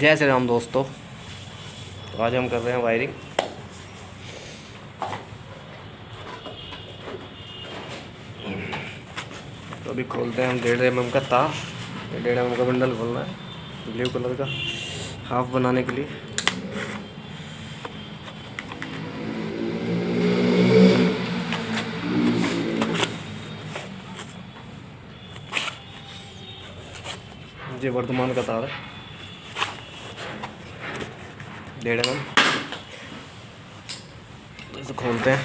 जय श्री राम दोस्तों। तो आज हम कर रहे हैं वायरिंग। तो अभी खोलते हैं हम 1.5 mm का तार। 1.5 mm का बंडल खोलना है ब्लू कलर का हाफ बनाने के लिए। ये वर्तमान का तार है 1.5 mm। तो इसे खोलते हैं।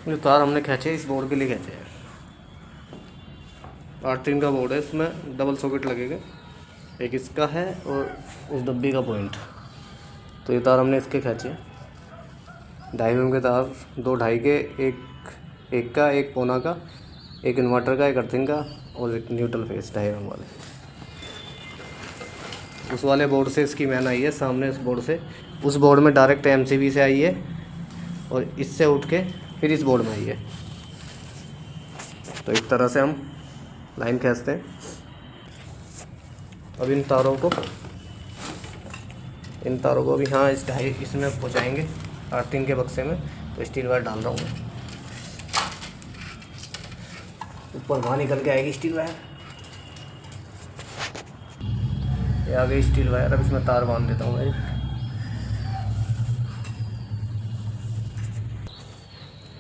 जो तार हमने खींचे इस बोर्ड के लिए खींचे हैं। 8-3 का बोर्ड है, इसमें डबल सॉकेट लगेगा। एक इसका है और उस डब्बी का पॉइंट। तो ये तार हमने इसके खींचे 2.5 mm के तार, 2 2.5 के, एक का, एक पौना का, एक इन्वर्टर का, एक अर्थिंग का और एक न्यूट्रल फेस 2.5 mm वाले। उस वाले बोर्ड से इसकी मैन आई है सामने। इस बोर्ड से उस बोर्ड में डायरेक्ट MCB से आई है और इससे उठ के फिर इस बोर्ड में आई है। तो इस तरह से हम लाइन खींचते हैं। अब इन तारों को अभी हाँ इसमें पहुँचाएंगे 8-3 के बक्से में। तो स्टील वायर डाल रहा हूँ मैं। ऊपर वहाँ निकल के आएगी स्टील वायर। ये आ गई स्टील वायर। अब इसमें तार बांध देता हूँ मैं।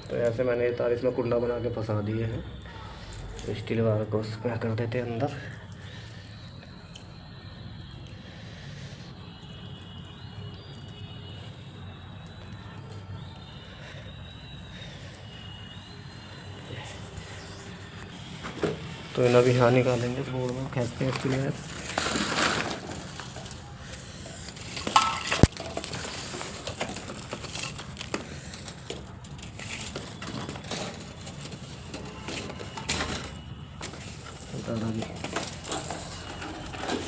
तो ऐसे मैंने ये तार इसमें कुंडा बना के फंसा दिए हैं। तो स्टील वायर को उसमें कर देते हैं अंदर। तो इन्हें भी यहाँ निकालेंगे इस बोर्ड में, खींचते हैं इसके लिए।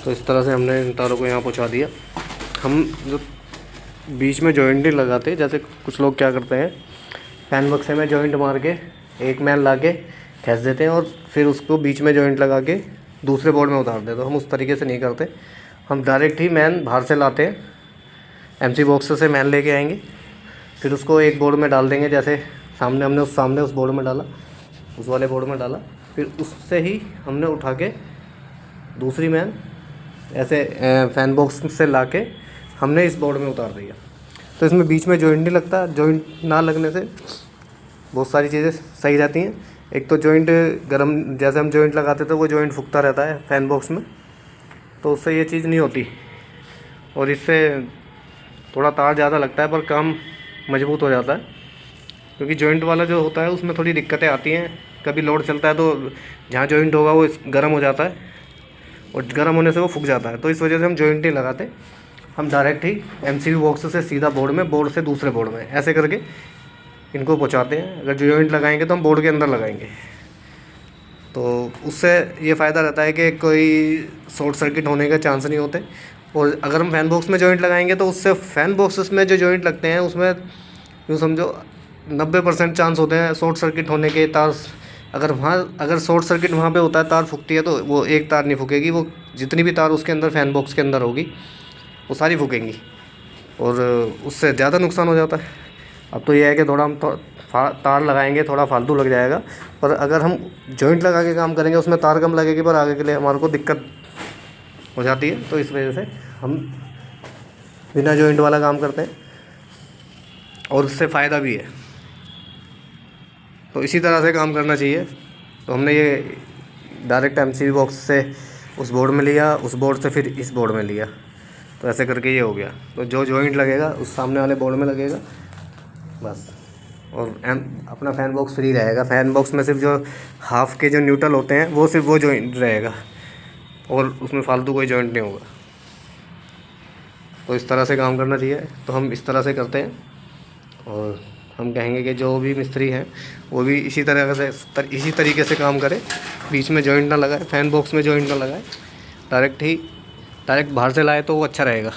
तो इस तरह से हमने इन तारों को यहाँ पहुँचा दिया। हम जो बीच में जॉइंट नहीं लगाते, जैसे कुछ लोग क्या करते हैं, फैन बक्से में जॉइंट मार के एक मैन ला के खींच देते हैं और फिर उसको बीच में जॉइंट लगा के दूसरे बोर्ड में उतार देते। तो हम उस तरीके से नहीं करते, हम डायरेक्ट ही मैन बाहर से लाते हैं, एमसी बॉक्स से मैन लेके आएंगे, फिर उसको एक बोर्ड में डाल देंगे। जैसे सामने हमने उस बोर्ड में डाला, उस वाले बोर्ड में डाला, फिर उससे ही हमने उठा के दूसरी मैन ऐसे फैन बॉक्स से ला के हमने इस बोर्ड में उतार दिया। तो इसमें बीच में जॉइंट नहीं लगता। जॉइंट ना लगने से बहुत सारी चीज़ें सही रहती हैं। एक तो जॉइंट गर्म, जैसे हम जॉइंट लगाते थे वो जॉइंट फूकता रहता है फैन बॉक्स में, तो उससे ये चीज़ नहीं होती। और इससे थोड़ा तार ज़्यादा लगता है पर काम मजबूत हो जाता है, क्योंकि जॉइंट वाला जो होता है उसमें थोड़ी दिक्कतें आती हैं। कभी लोड चलता है तो जहाँ जॉइंट होगा वो गर्म हो जाता है और गर्म होने से वो फूक जाता है। तो इस वजह से हम जॉइंट नहीं लगाते, हम डायरेक्ट ही एमसीबी बॉक्स से सीधा बोर्ड में, बोर्ड से दूसरे बोर्ड में ऐसे करके इनको पहुंचाते हैं। अगर जॉइंट लगाएंगे तो हम बोर्ड के अंदर लगाएंगे, तो उससे ये फ़ायदा रहता है कि कोई शॉर्ट सर्किट होने के चांस नहीं होते। और अगर हम फैन बॉक्स में जॉइंट लगाएंगे तो उससे फैन बॉक्सेस में जो जॉइंट लगते हैं उसमें यूँ समझो 90% चांस होते हैं शॉर्ट सर्किट होने के। तार अगर शॉर्ट सर्किट वहाँ पे होता है, तार फूकती है, तो वो एक तार नहीं फूकेगी, वो जितनी भी तार उसके अंदर फैन बॉक्स के अंदर होगी वो सारी फूकेंगी और उससे ज़्यादा नुकसान हो जाता है। अब तो यह है कि थोड़ा हम तार लगाएंगे, थोड़ा फालतू लग जाएगा, पर अगर हम जॉइंट लगा के काम करेंगे उसमें तार कम लगेगी पर आगे के लिए हमारे को दिक्कत हो जाती है। तो इस वजह से हम बिना जॉइंट वाला काम करते हैं और उससे फ़ायदा भी है। तो इसी तरह से काम करना चाहिए। तो हमने ये डायरेक्ट एमसीबी बॉक्स से उस बोर्ड में लिया, उस बोर्ड से फिर इस बोर्ड में लिया, तो ऐसे करके ये हो गया। तो जो जॉइंट लगेगा उस सामने वाले बोर्ड में लगेगा बस, और अपना फ़ैन बॉक्स फ्री रहेगा। फ़ैन बॉक्स में सिर्फ जो हाफ के जो न्यूट्रल होते हैं वो सिर्फ वो जॉइंट रहेगा और उसमें फालतू कोई जॉइंट नहीं होगा। तो इस तरह से काम करना चाहिए। तो हम इस तरह से करते हैं और हम कहेंगे कि जो भी मिस्त्री हैं वो भी इसी तरीके से काम करें, बीच में जॉइंट ना लगाए, फ़ैन बॉक्स में जॉइंट ना लगाए, डायरेक्ट बाहर से लाए तो वो अच्छा रहेगा।